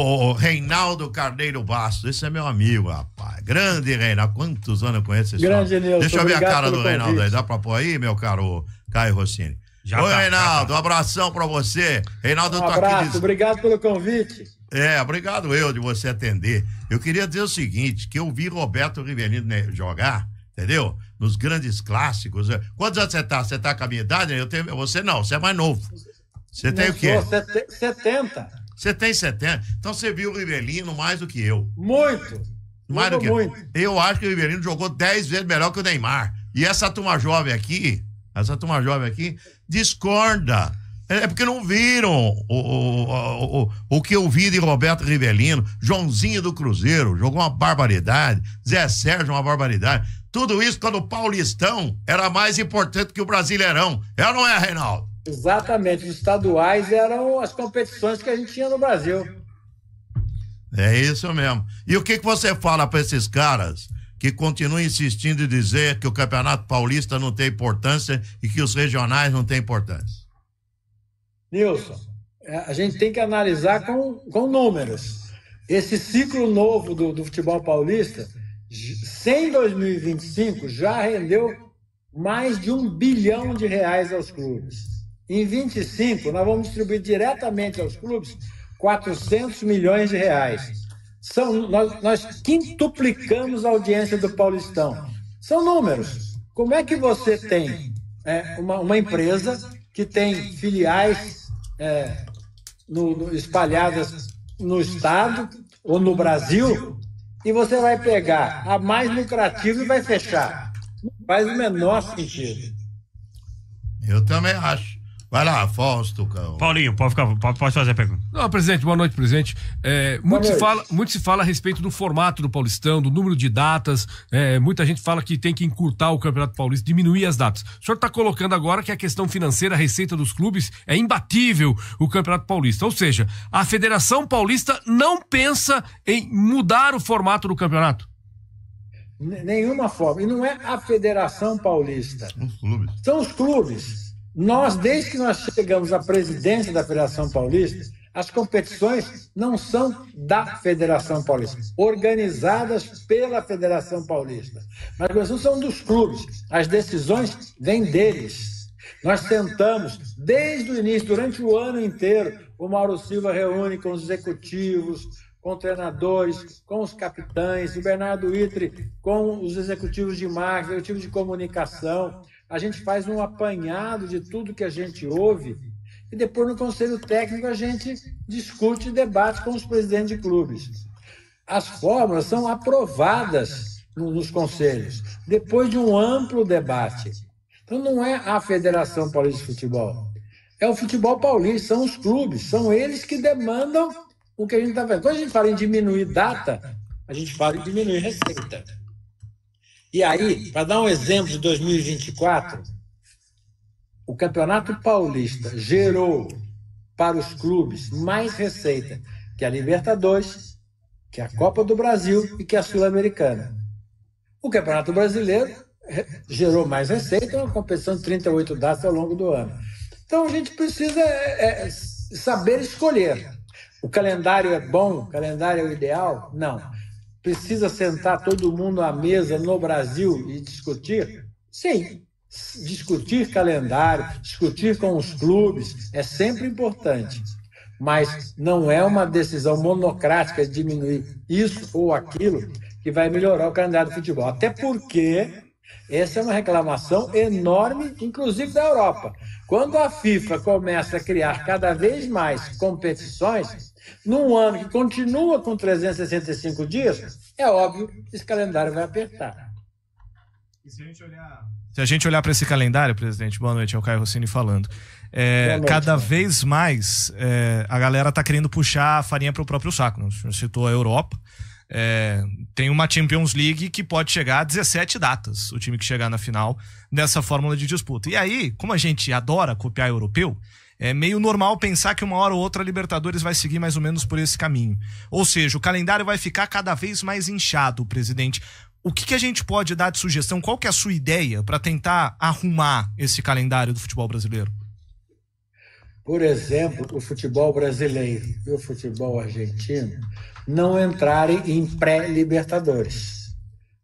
O Reinaldo Carneiro Bastos, esse é meu amigo, rapaz. Grande Reinaldo, quantos anos eu conheço esse Grande homem? Nilson, deixa eu ver a cara do convite. Reinaldo aí, dá pra pôr aí, meu caro Caio Rossini? Oi, Reinaldo, um abração pra você. Reinaldo, eu tô aqui obrigado pelo convite. Obrigado eu de você atender. Eu queria dizer o seguinte, que eu vi Roberto Rivelino jogar, entendeu? Nos grandes clássicos. Quantos anos você tá? Você tá com a minha idade? Você não, você é mais novo. Você tem o quê? 70. Você tem 70? Então você viu o Rivelino mais do que eu. Muito. Mais do que eu. Eu acho que o Rivelino jogou 10 vezes melhor que o Neymar. E essa turma jovem aqui discorda. É porque não viram o que eu vi de Roberto Rivelino, Joãozinho do Cruzeiro, jogou uma barbaridade, Zé Sérgio, uma barbaridade. Tudo isso quando o Paulistão era mais importante que o Brasileirão. É ou não é, Reinaldo? Exatamente. Os estaduais eram as competições que a gente tinha no Brasil. É isso mesmo. E o que você fala para esses caras que continuam insistindo em dizer que o Campeonato Paulista não tem importância e que os regionais não têm importância? Nilson, a gente tem que analisar com números. Esse ciclo novo do futebol paulista, sem 2025, já rendeu mais de R$1 bilhão aos clubes. Em 25, nós vamos distribuir diretamente aos clubes R$400 milhões. Nós quintuplicamos a audiência do Paulistão. São números. Como é que você tem uma empresa que tem filiais espalhadas no estado ou no Brasil e você vai pegar a mais lucrativa e vai fechar? Não faz o menor sentido. Eu também acho. Vai lá, Fausto. Paulinho, pode fazer a pergunta. Não, presidente, boa noite, presidente. Muito se fala a respeito do formato do Paulistão, do número de datas. Muita gente fala que tem que encurtar o Campeonato Paulista, diminuir as datas. O senhor está colocando agora que a questão financeira, a receita dos clubes, é imbatível o Campeonato Paulista. Ou seja, a Federação Paulista não pensa em mudar o formato do campeonato? Nenhuma forma. E não é a Federação Paulista. São os clubes. Desde que nós chegamos à presidência da Federação Paulista, as competições não são da Federação Paulista, organizadas pela Federação Paulista. Mas as competições são dos clubes, as decisões vêm deles. Nós tentamos, desde o início, durante o ano inteiro, o Mauro Silva reúne com os executivos, com treinadores, com os capitães, o Bernardo Itre com os executivos de marketing, executivos de comunicação. A gente faz um apanhado de tudo que a gente ouve e depois no Conselho Técnico a gente discute e debate com os presidentes de clubes. As fórmulas são aprovadas nos conselhos, depois de um amplo debate. Então não é a Federação Paulista de Futebol, é o futebol paulista, são os clubes, são eles que demandam o que a gente está vendo. Quando a gente fala em diminuir data, a gente fala em diminuir receita. E aí, para dar um exemplo de 2024, o Campeonato Paulista gerou para os clubes mais receita que a Libertadores, que a Copa do Brasil e que a Sul-Americana. O Campeonato Brasileiro gerou mais receita, uma competição de 38 datas ao longo do ano. Então a gente precisa saber escolher. O calendário é bom? O calendário é o ideal? Não. Precisa sentar todo mundo à mesa no Brasil e discutir? Sim. Discutir calendário, discutir com os clubes é sempre importante. Mas não é uma decisão monocrática de diminuir isso ou aquilo que vai melhorar o calendário do futebol. Até porque essa é uma reclamação enorme, inclusive da Europa. Quando a FIFA começa a criar cada vez mais competições, num ano que continua com 365 dias, é óbvio que esse calendário vai apertar. E se a gente olhar para esse calendário, presidente, boa noite, é o Caio Rossini falando. Cada vez mais a galera está querendo puxar a farinha para o próprio saco. O senhor citou a Europa. Tem uma Champions League que pode chegar a 17 datas, o time que chegar na final dessa fórmula de disputa. E aí, como a gente adora copiar europeu, é meio normal pensar que uma hora ou outra a Libertadores vai seguir mais ou menos por esse caminho. Ou seja, o calendário vai ficar cada vez mais inchado, presidente. O que a gente pode dar de sugestão? Qual que é a sua ideia para tentar arrumar esse calendário do futebol brasileiro? por exemplo, o futebol brasileiro e o futebol argentino não entrarem em pré-Libertadores,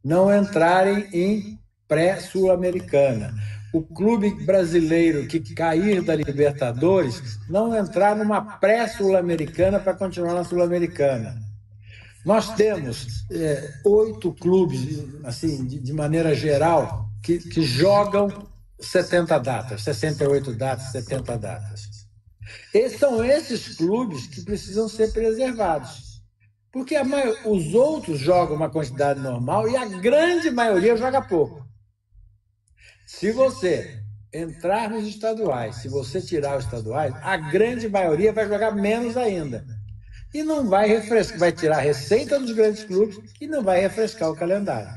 não entrarem em pré-Sul-Americana. O clube brasileiro que cair da Libertadores não entrar numa pré-Sul-Americana para continuar na Sul-Americana. Nós temos 8 clubes, assim, de maneira geral, que jogam 70 datas, 68 datas, 70 datas. São esses clubes que precisam ser preservados. Porque os outros jogam uma quantidade normal e a grande maioria joga pouco. Se você entrar nos estaduais, se você tirar os estaduais, a grande maioria vai jogar menos ainda. E não vai refrescar, vai tirar a receita dos grandes clubes e não vai refrescar o calendário.